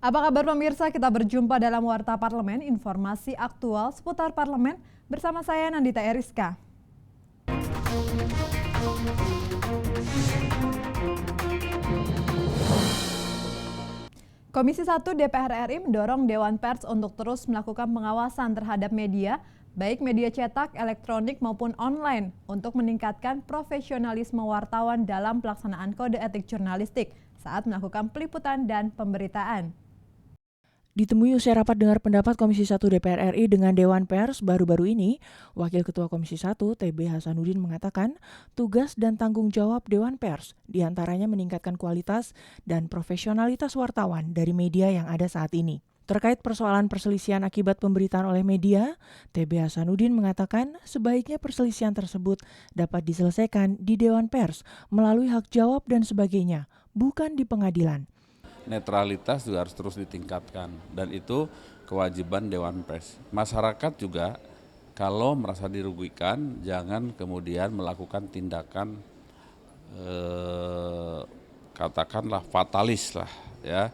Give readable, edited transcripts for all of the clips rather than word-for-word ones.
Apa kabar pemirsa? Kita berjumpa dalam Warta Parlemen, informasi aktual seputar parlemen bersama saya Nandita Eriska. Komisi 1 DPR RI mendorong Dewan Pers untuk terus melakukan pengawasan terhadap media, baik media cetak, elektronik maupun online, untuk meningkatkan profesionalisme wartawan dalam pelaksanaan kode etik jurnalistik saat melakukan peliputan dan pemberitaan. Ditemui usai rapat dengar pendapat Komisi 1 DPR RI dengan Dewan Pers baru-baru ini, Wakil Ketua Komisi 1 TB Hasanuddin mengatakan tugas dan tanggung jawab Dewan Pers diantaranya meningkatkan kualitas dan profesionalitas wartawan dari media yang ada saat ini. Terkait persoalan perselisihan akibat pemberitaan oleh media, TB Hasanuddin mengatakan sebaiknya perselisihan tersebut dapat diselesaikan di Dewan Pers melalui hak jawab dan sebagainya, bukan di pengadilan. Netralitas juga harus terus ditingkatkan dan itu kewajiban Dewan Pers. Masyarakat juga kalau merasa dirugikan jangan kemudian melakukan tindakan katakanlah fatalis lah ya,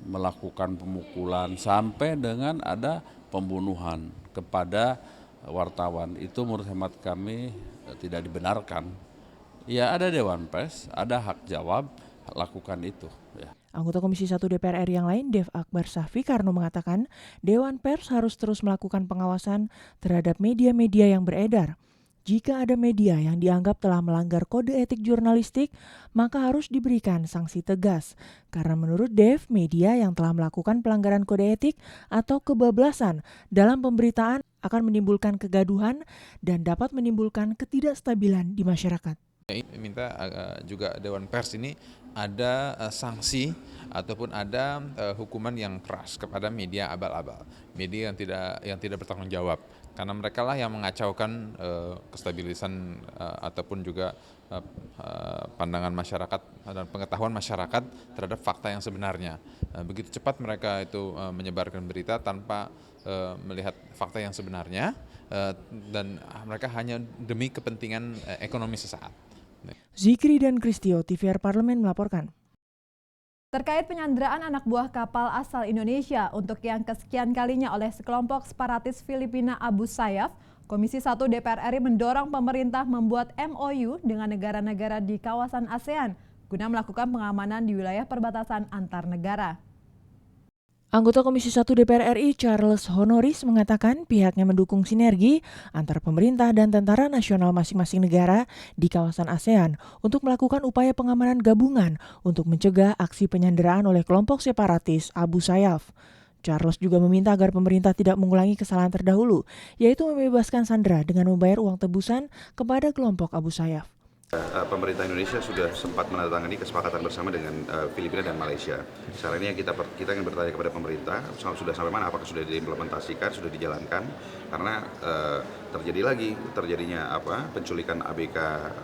melakukan pemukulan sampai dengan ada pembunuhan kepada wartawan. Itu menurut hemat kami tidak dibenarkan. Ya ada Dewan Pers, ada hak jawab, lakukan itu ya. Anggota Komisi 1 DPR RI yang lain, Dev Akbar Syafikarno mengatakan Dewan Pers harus terus melakukan pengawasan terhadap media-media yang beredar. Jika ada media yang dianggap telah melanggar kode etik jurnalistik, maka harus diberikan sanksi tegas. Karena menurut Dev, media yang telah melakukan pelanggaran kode etik atau kebablasan dalam pemberitaan akan menimbulkan kegaduhan dan dapat menimbulkan ketidakstabilan di masyarakat. Minta juga Dewan Pers ini ada sanksi ataupun ada hukuman yang keras kepada media abal-abal, media yang tidak bertanggung jawab, karena mereka lah yang mengacaukan kestabilisan ataupun juga pandangan masyarakat dan pengetahuan masyarakat terhadap fakta yang sebenarnya. Begitu cepat mereka itu menyebarkan berita tanpa melihat fakta yang sebenarnya dan mereka hanya demi kepentingan ekonomi sesaat. Zikri dan Kristio, TVR Parlemen melaporkan. Terkait penyanderaan anak buah kapal asal Indonesia untuk yang kesekian kalinya oleh sekelompok separatis Filipina Abu Sayyaf, Komisi 1 DPR RI mendorong pemerintah membuat MOU dengan negara-negara di kawasan ASEAN guna melakukan pengamanan di wilayah perbatasan antar negara. Anggota Komisi 1 DPR RI Charles Honoris mengatakan pihaknya mendukung sinergi antara pemerintah dan tentara nasional masing-masing negara di kawasan ASEAN untuk melakukan upaya pengamanan gabungan untuk mencegah aksi penyanderaan oleh kelompok separatis Abu Sayyaf. Charles juga meminta agar pemerintah tidak mengulangi kesalahan terdahulu, yaitu membebaskan sandera dengan membayar uang tebusan kepada kelompok Abu Sayyaf. Pemerintah Indonesia sudah sempat menandatangani kesepakatan bersama dengan Filipina dan Malaysia. Sekarang ini kita ingin bertanya kepada pemerintah, sudah sampai mana, apakah sudah diimplementasikan, sudah dijalankan, karena terjadinya penculikan ABK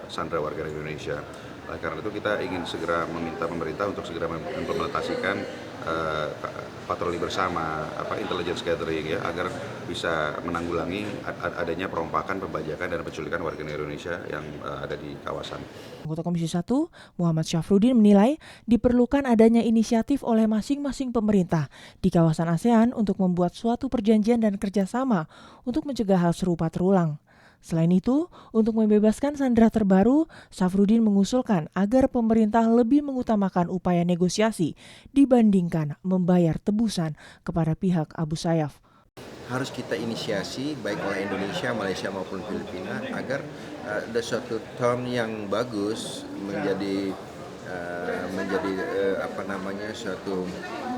sandera warga Indonesia. Karena itu kita ingin segera meminta pemerintah untuk segera mengimplementasikan patroli bersama, intelligence gathering ya, agar bisa menanggulangi adanya perompakan, pembajakan dan penculikan warga negara Indonesia yang ada di kawasan. Anggota Komisi 1, Muhammad Syafruddin menilai diperlukan adanya inisiatif oleh masing-masing pemerintah di kawasan ASEAN untuk membuat suatu perjanjian dan kerjasama untuk mencegah hal serupa terulang. Selain itu, untuk membebaskan sandera terbaru, Syafruddin mengusulkan agar pemerintah lebih mengutamakan upaya negosiasi dibandingkan membayar tebusan kepada pihak Abu Sayyaf. Harus kita inisiasi baik oleh Indonesia, Malaysia maupun Filipina agar ada suatu term yang bagus menjadi suatu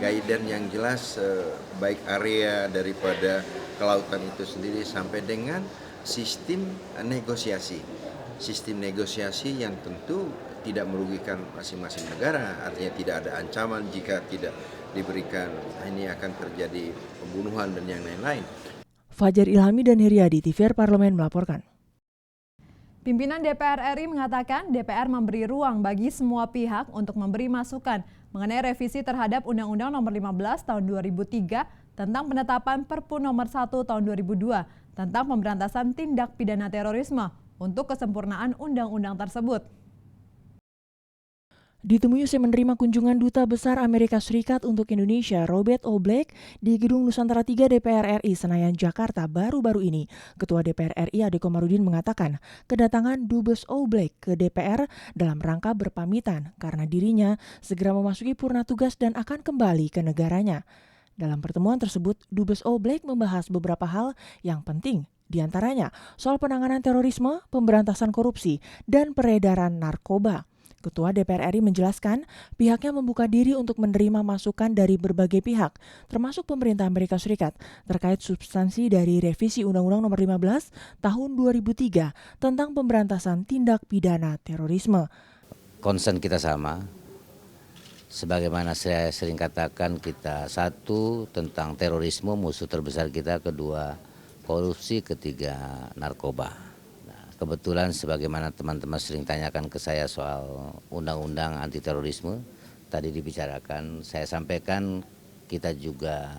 guidance yang jelas baik area daripada kelautan itu sendiri sampai dengan sistem negosiasi yang tentu tidak merugikan masing-masing negara, artinya tidak ada ancaman jika tidak diberikan, ini akan terjadi pembunuhan dan yang lain-lain. Fajar Ilhami dan Heriadi, TVR Parlemen melaporkan. Pimpinan DPR RI mengatakan DPR memberi ruang bagi semua pihak untuk memberi masukan mengenai revisi terhadap Undang-Undang Nomor 15 Tahun 2003 tentang penetapan Perpu Nomor 1 Tahun 2002 tentang pemberantasan tindak pidana terorisme untuk kesempurnaan undang-undang tersebut. Ditemui usai menerima kunjungan Duta Besar Amerika Serikat untuk Indonesia, Robert O. Blake, di Gedung Nusantara 3 DPR RI Senayan, Jakarta baru-baru ini, Ketua DPR RI Ade Komarudin mengatakan kedatangan Dubes O. Blake ke DPR dalam rangka berpamitan karena dirinya segera memasuki purna tugas dan akan kembali ke negaranya. Dalam pertemuan tersebut, Dubes O. Blake membahas beberapa hal yang penting, di antaranya soal penanganan terorisme, pemberantasan korupsi, dan peredaran narkoba. Ketua DPR RI menjelaskan pihaknya membuka diri untuk menerima masukan dari berbagai pihak, termasuk pemerintah Amerika Serikat, terkait substansi dari revisi Undang-Undang Nomor 15 Tahun 2003 tentang pemberantasan tindak pidana terorisme. Concern kita sama, sebagaimana saya sering katakan, kita satu tentang terorisme musuh terbesar kita, kedua korupsi, ketiga narkoba. Kebetulan sebagaimana teman-teman sering tanyakan ke saya soal undang-undang anti terorisme, tadi dibicarakan, saya sampaikan kita juga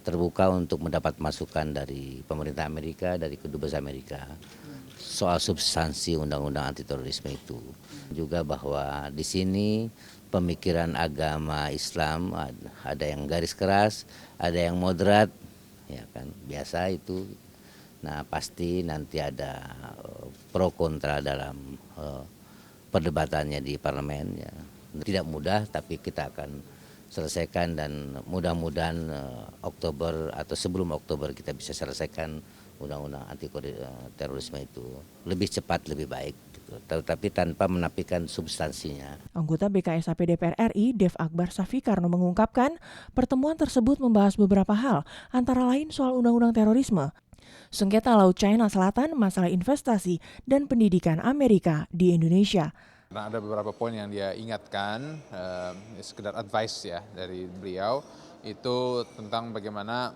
terbuka untuk mendapat masukan dari pemerintah Amerika, dari kedubes Amerika, soal substansi undang-undang anti terorisme itu. Juga bahwa di sini pemikiran agama Islam ada yang garis keras, ada yang moderat, ya kan, biasa itu. Nah, pasti nanti ada pro kontra dalam perdebatannya di parlemen. Ya. Tidak mudah, tapi kita akan selesaikan dan mudah-mudahan Oktober atau sebelum Oktober kita bisa selesaikan undang-undang anti terorisme itu lebih cepat, lebih baik. Tetapi tanpa menafikan substansinya. Anggota BKSAP DPR RI, Dev Akbar Safikarno mengungkapkan pertemuan tersebut membahas beberapa hal, antara lain soal undang-undang terorisme, sengketa Laut China Selatan, masalah investasi, dan pendidikan Amerika di Indonesia. Karena ada beberapa poin yang dia ingatkan, sekedar advice ya dari beliau, itu tentang bagaimana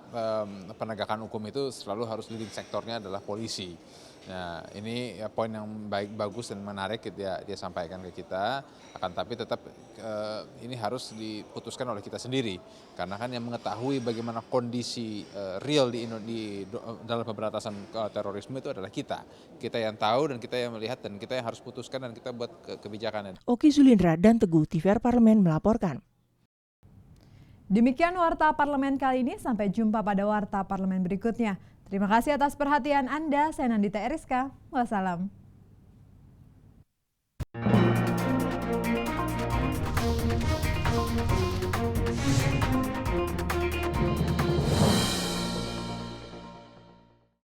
penegakan hukum itu selalu harus leading sektornya adalah polisi. Nah, ini ya, poin yang bagus dan menarik dia sampaikan ke kita. Akan tapi tetap ini harus diputuskan oleh kita sendiri, karena kan yang mengetahui bagaimana kondisi real di dalam pemberantasan terorisme itu adalah kita yang tahu dan kita yang melihat dan kita yang harus putuskan dan kita buat kebijakannya. Oki Zulindra dan Teguh, TVR Parlemen melaporkan. Demikian Warta Parlemen kali ini, sampai jumpa pada Warta Parlemen berikutnya. Terima kasih atas perhatian Anda. Saya Nandita Eriska. Wassalam.